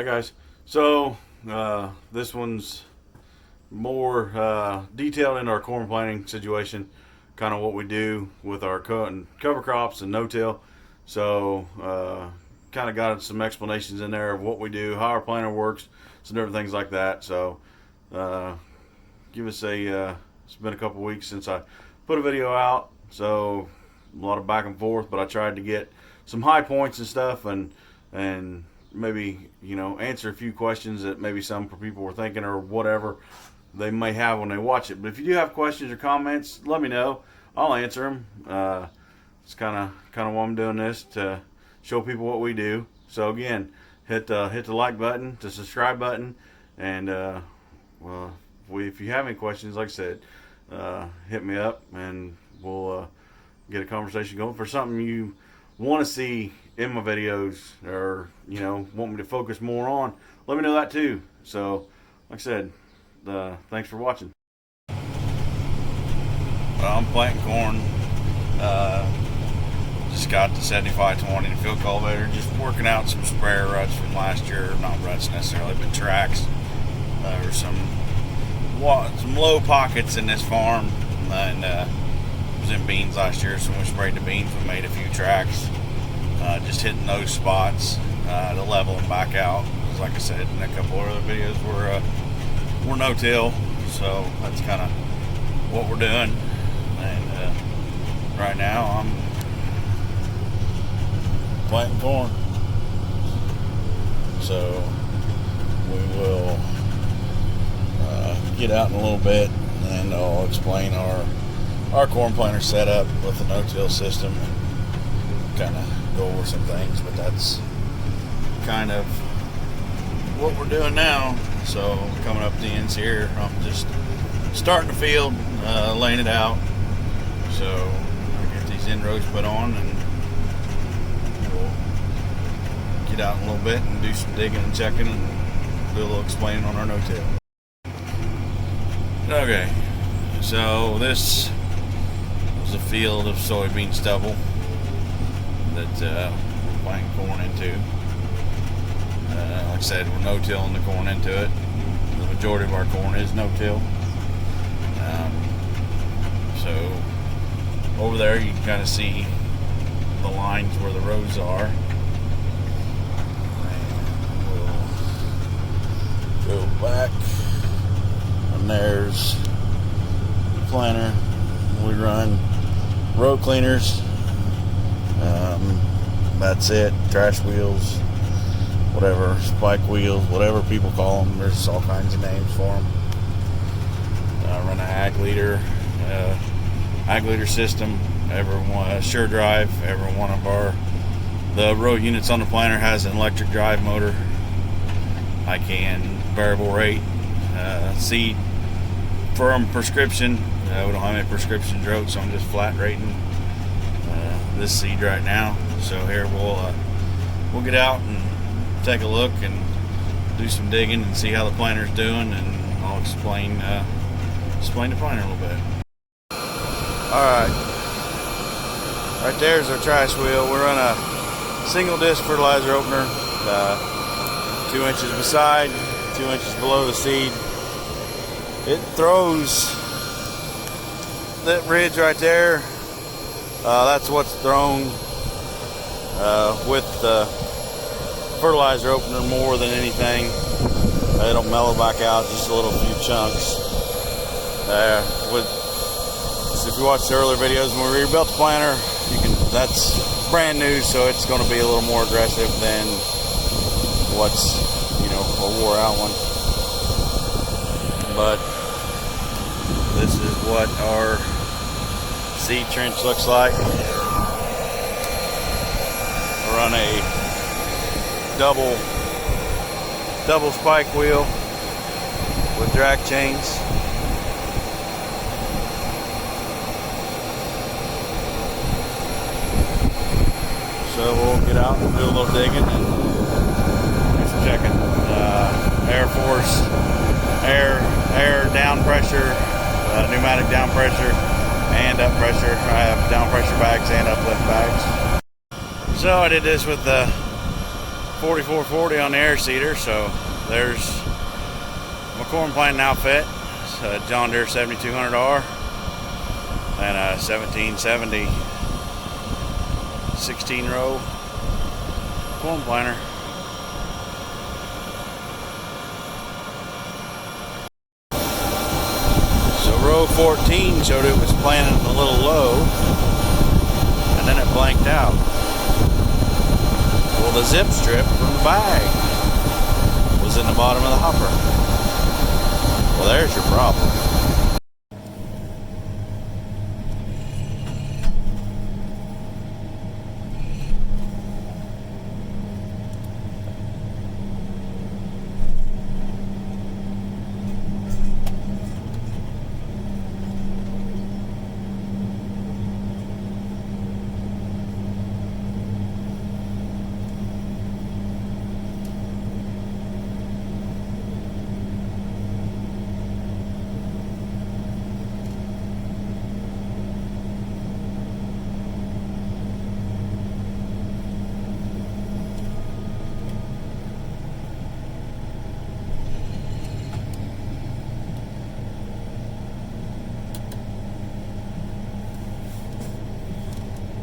Hey guys, so this one's more detailed into our corn planting situation, kind of what we do with our cover crops and no-till. So kind of got some explanations in there of what we do, how our planter works, some different things like that. So give us it's been a couple weeks since I put a video out, so a lot of back and forth, but I tried to get some high points and stuff, and maybe, answer a few questions that maybe some people were thinking or whatever they may have when they watch it. But if you do have questions or comments, let me know. I'll answer them. It's kind of why I'm doing this, to show people what we do. So again, hit the like button, the subscribe button, and if you have any questions, like I said, hit me up and we'll get a conversation going for something you want to see in my videos, or want me to focus more on. Let me know that too. So like I said, thanks for watching. Well, I'm planting corn. Just got the 7520 in the field cultivator, just working out some sprayer ruts from last year. Not ruts necessarily, but tracks. There were some low pockets in this farm, and was in beans last year, so when we sprayed the beans, we made a few tracks, just hitting those spots to level them back out. Because like I said in a couple of other videos, we're no-till, so that's kind of what we're doing. And right now I'm planting corn, so we will get out in a little bit, and I'll explain our corn planter setup with the no-till system, and kind of go over some things. But that's kind of what we're doing now. So coming up to the ends here, I'm just starting the field, laying it out. So I'll get these inrows put on, and we'll get out in a little bit and do some digging and checking, and do a little explaining on our no-till. Okay, so this was a field of soybean stubble that we're planting corn into. Like I said, we're no-tilling the corn into it. The majority of our corn is no-till. So over there you can kind of see the lines where the rows are. And we'll go back, and there's the planter. We run row cleaners. That's it. Trash wheels, whatever, spike wheels, whatever people call them. There's all kinds of names for them. I run an ag leader system. Everyone, sure drive. Every one of the row units on the planter has an electric drive motor. I can variable rate seed from prescription. We don't have any prescription drought, so I'm just flat rating this seed right now. So here we'll get out and take a look and do some digging and see how the planter's doing, and I'll explain the planter a little bit. Alright, right there's our trash wheel. We run a single disc fertilizer opener, 2 inches beside, 2 inches below the seed. It throws that ridge right there. That's what's thrown with the fertilizer opener more than anything. It'll mellow back out just a little few chunks. So if you watched the earlier videos when we rebuilt the planter, that's brand new, so it's going to be a little more aggressive than what's a wore out one. But this is what our seed trench looks like. We run a double spike wheel with drag chains. So we'll get out and do a little digging and do some checking. Air force, air down pressure, pneumatic down pressure, and up pressure. I have down pressure bags and uplift bags. So I did this with the 4440 on the air seeder. So there's my corn planting outfit. It's a John Deere 7200R and a 1770 16-row corn planter. So row 14 showed it was planted a little low, and then it blanked out. Well, the zip strip from the bag was in the bottom of the hopper. Well, there's your problem.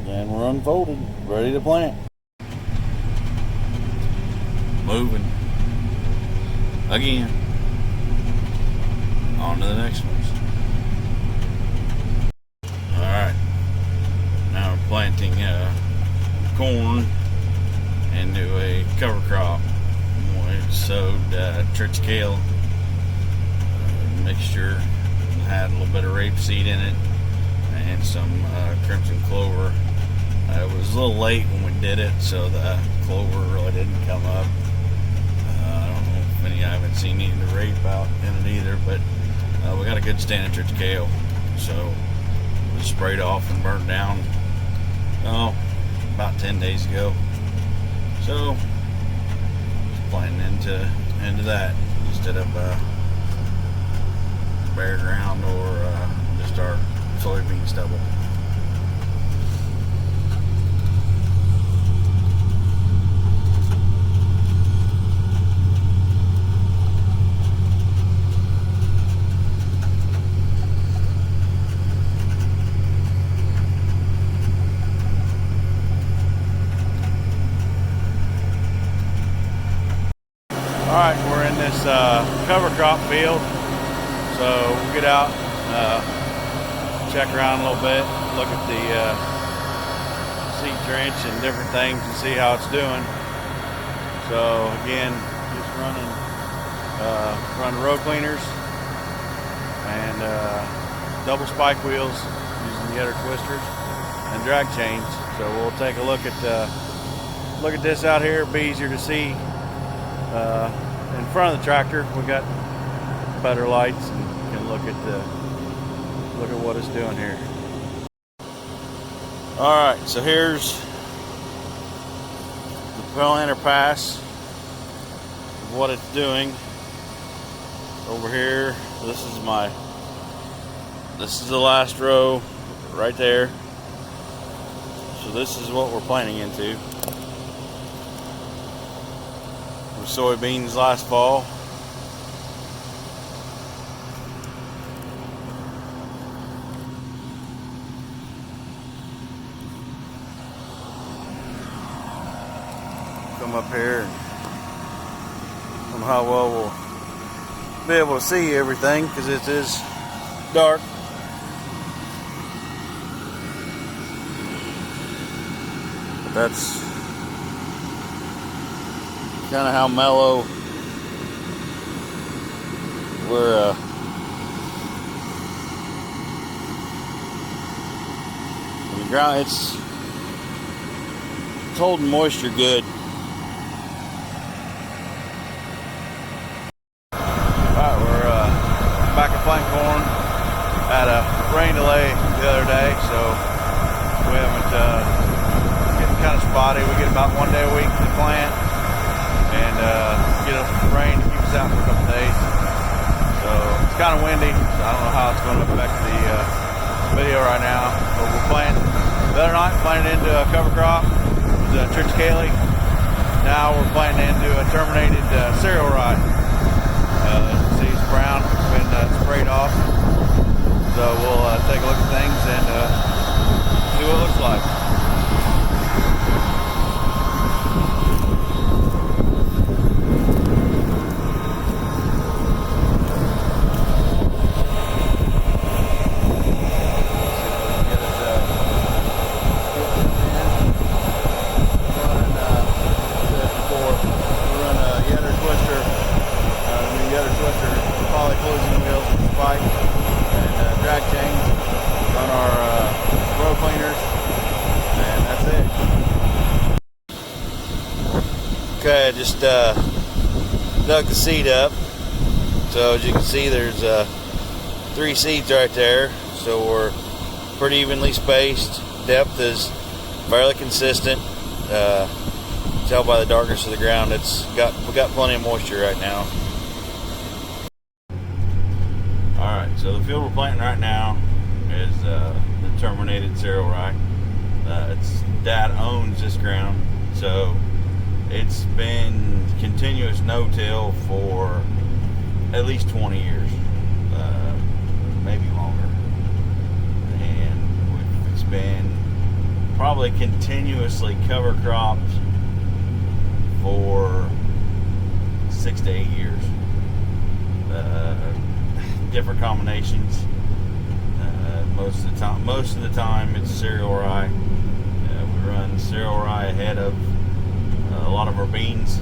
And we're unfolded, ready to plant. Moving. Again. On to the next ones. Alright. Now we're planting corn into a cover crop. We sowed triticale mixture. Had a little bit of rapeseed in it and some crimson clover. It was a little late when we did it, so the clover really didn't come up. I don't know if I haven't seen any of the rape out in it either, but we got a good stand of triticale. So it was sprayed off and burnt down about 10 days ago. So just planting into that instead of bare ground or just our soybean stubble. Alright, we're in this cover crop field, so we'll get out, check around a little bit, look at the seed trench and different things and see how it's doing. So again, just running row cleaners and double spike wheels using the other twisters and drag chains. So we'll take a look at this out here. It'll be easier to see. In front of the tractor, we got better lights and can look at what it's doing here. All right, so here's the planter pass of what it's doing. Over here, this is the last row right there. So this is what we're planting into. Soybeans last fall. Come up here and I don't know how well we'll be able to see everything because it is dark. But that's kind of how mellow we're the ground. It's holding moisture good. Alright, we're back at planting corn. Had a rain delay the other day, so we haven't getting kind of spotty. We get about 1 day a week to plant. And get a rain to keep us out for a couple days. So it's kind of windy. So I don't know how it's going to affect the video right now. But we're planting. The other night, planted into a cover crop with triticale. Now we're planning to do a terminated cereal rye. See, it's brown. It's been sprayed off. So we'll take a look at things and see what it looks like. Closing wheels with spike and drag chains on our row cleaners, and that's it. Okay, I just dug the seat up. So as you can see, there's 3 seeds right there. So we're pretty evenly spaced. Depth is fairly consistent. Tell by the darkness of the ground, we got plenty of moisture right now. Alright, so the field we're planting right now is the terminated cereal rye. Dad owns this ground, so it's been continuous no-till for at least 20 years, maybe longer. And it's been probably continuously cover cropped for 6 to 8 years. Different combinations. Most of the time it's cereal rye. We run cereal rye ahead of a lot of our beans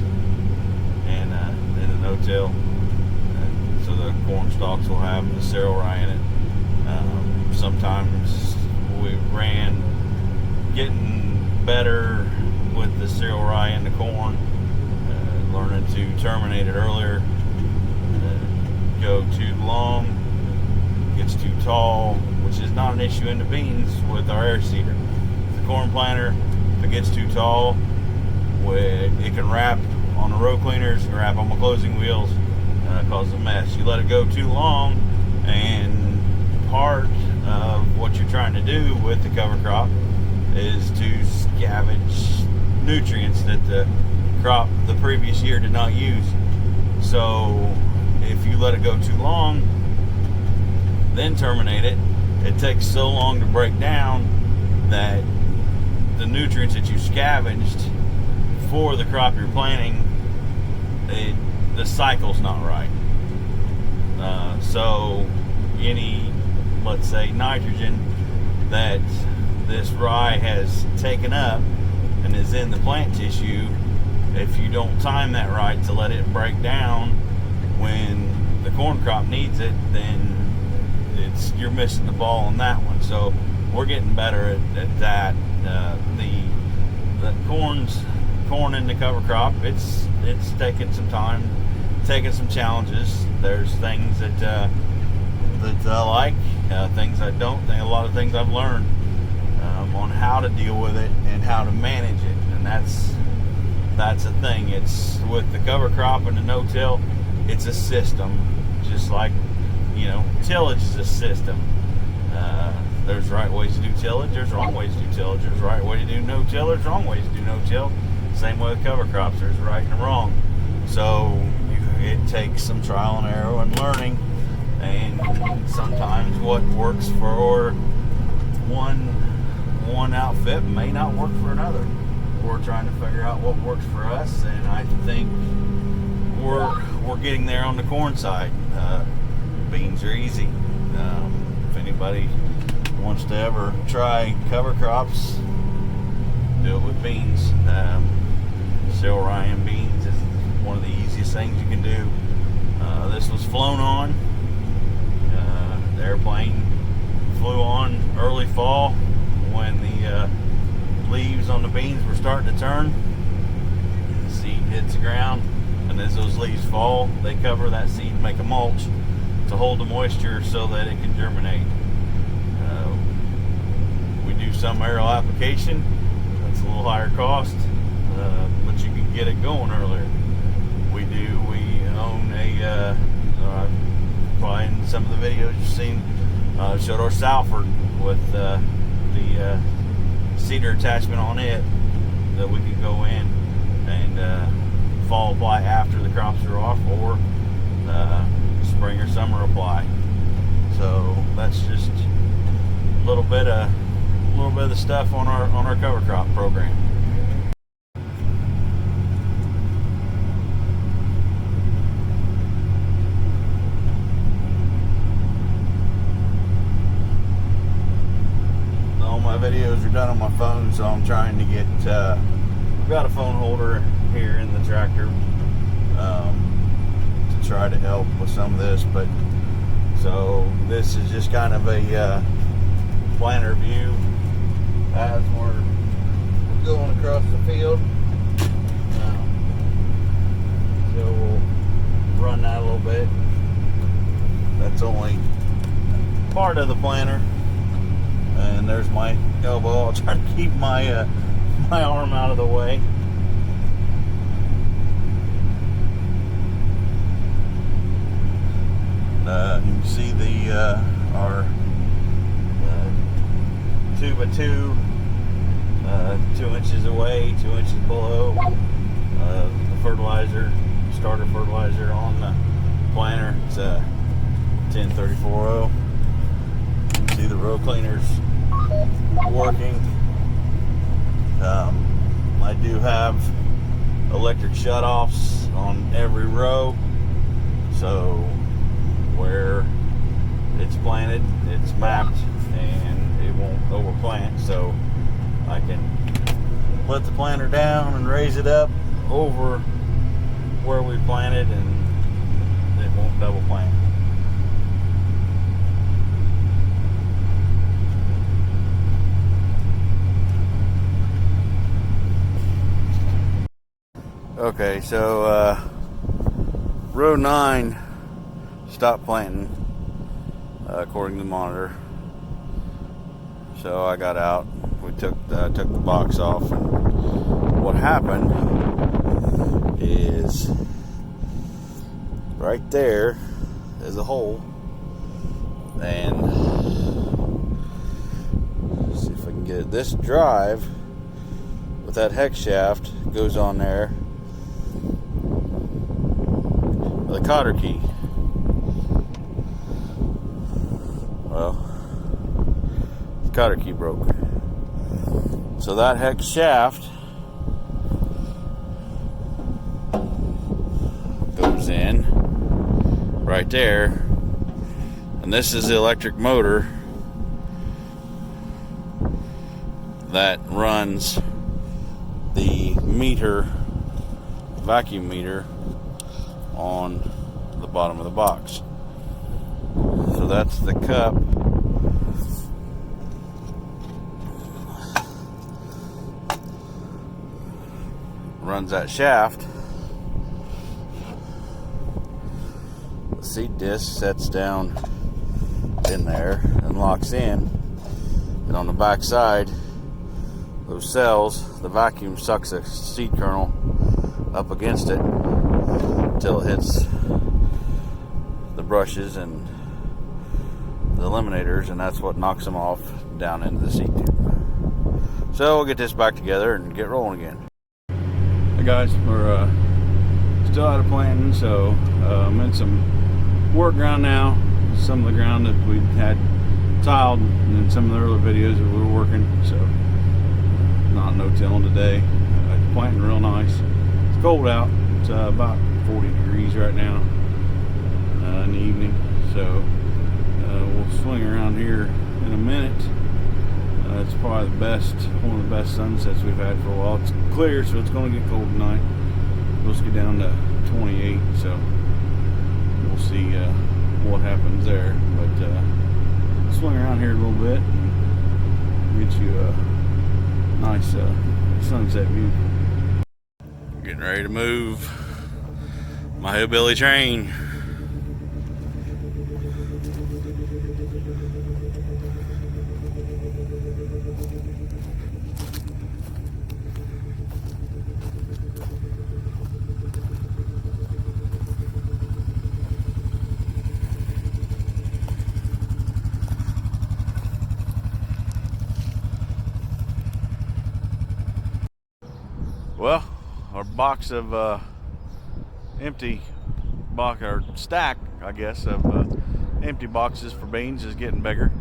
and in the no-till. So the corn stalks will have the cereal rye in it. Sometimes we ran getting better with the cereal rye in the corn, learning to terminate it earlier. Go too long, gets too tall, which is not an issue in the beans with our air seeder. The corn planter, if it gets too tall, it can wrap on the row cleaners, it can wrap on my closing wheels, cause a mess. You let it go too long, and part of what you're trying to do with the cover crop is to scavenge nutrients that the crop the previous year did not use. So if you let it go too long, then terminate it, it takes so long to break down that the nutrients that you scavenged for the crop you're planting, the cycle's not right. So any, let's say, nitrogen that this rye has taken up and is in the plant tissue, if you don't time that right to let it break down when the corn crop needs it, then you're missing the ball on that one. So we're getting better at that. The corn in the cover crop, it's taking some time, taking some challenges. There's things that I like, things I don't. A lot of things I've learned on how to deal with it and how to manage it, and that's the thing. It's with the cover crop and the no-till. It's a system, just like, tillage is a system. There's right ways to do tillage, there's wrong ways to do tillage. There's right way to do no-till, there's wrong ways to do no-till. Same way with cover crops, there's right and wrong. So it takes some trial and error and learning, and sometimes what works for one outfit may not work for another. We're trying to figure out what works for us, and I think we're getting there on the corn side. Beans are easy. If anybody wants to ever try cover crops, do it with beans. Cereal rye and beans is one of the easiest things you can do. This was flown on. The airplane flew on early fall when the leaves on the beans were starting to turn. The seed hits the ground, and as those leaves fall, they cover that seed and make a mulch to hold the moisture so that it can germinate. We do some aerial application. That's a little higher cost, but you can get it going earlier. We own a, probably in some of the videos you've seen, showed our Salford with the cedar attachment on it that we can go in and fall apply after the crops are off, or spring or summer apply. So that's just a little bit of the stuff on our cover crop program. All my videos are done on my phone, so I'm trying to get I've got a phone holder here in the tractor to try to help with some of this, but so this is just kind of a planter view as we're going across the field. So we'll run that a little bit. That's only part of the planter, and there's my elbow. I'll try to keep my my arm out of the way. You can see the our 2x2, 2 inches away, 2 inches below. The fertilizer, starter fertilizer on the planter. It's a 1034-0. You can see the row cleaners working. I do have electric shutoffs on every row, so where it's planted, it's mapped, and it won't overplant, so I can let the planter down and raise it up over where we planted, and it won't double plant. Okay, so row 9 stopped planting according to the monitor. So I got out. We took the box off, and what happened is right there is a hole, and let's see if I can get it. This drive with that hex shaft goes on there. The cotter key. Well, the cotter key broke. So that hex shaft goes in right there, and this is the electric motor that runs the meter, vacuum meter, on the bottom of the box. So that's the cup. Runs that shaft. The seat disc sets down in there and locks in. And on the back side, those cells, the vacuum sucks a seed kernel up against it until it hits the brushes and the eliminators, and that's what knocks them off down into the seed tube. So we'll get this back together and get rolling again. Hey guys, we're still out of planting, so I'm in some work ground now. Some of the ground that we had tiled in some of the earlier videos that we were working, so not no-tilling today. It's planting real nice. It's cold out. It's about 40 degrees right now in the evening, so we'll swing around here in a minute. It's probably one of the best sunsets we've had for a while. It's clear, so it's going to get cold tonight. Let's get down to 28, so we'll see what happens there. But swing around here a little bit and get you a nice sunset view. Getting ready to move my hillbilly train. Well, our box of empty box, or stack, I guess, of empty boxes for beans is getting bigger.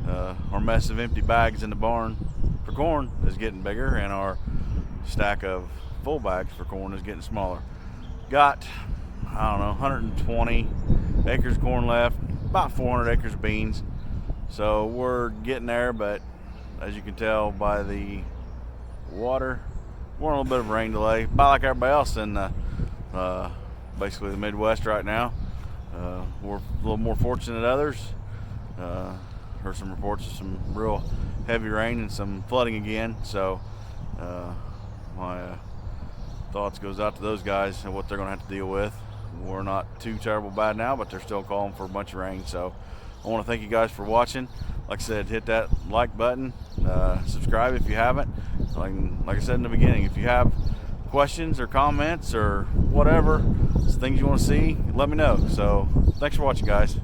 Our mess of empty bags in the barn for corn is getting bigger, and our stack of full bags for corn is getting smaller. Got, I don't know, 120 acres of corn left, about 400 acres of beans. So we're getting there, but as you can tell by the water, we're on a little bit of a rain delay, about like everybody else in basically the Midwest right now. We're a little more fortunate than others. Heard some reports of some real heavy rain and some flooding again. So my thoughts goes out to those guys and what they're going to have to deal with. We're not too terrible bad now, but they're still calling for a bunch of rain. So I want to thank you guys for watching. Like I said, hit that like button, subscribe if you haven't. Like I said in the beginning, if you have questions or comments or whatever, things you want to see, let me know. So thanks for watching, guys.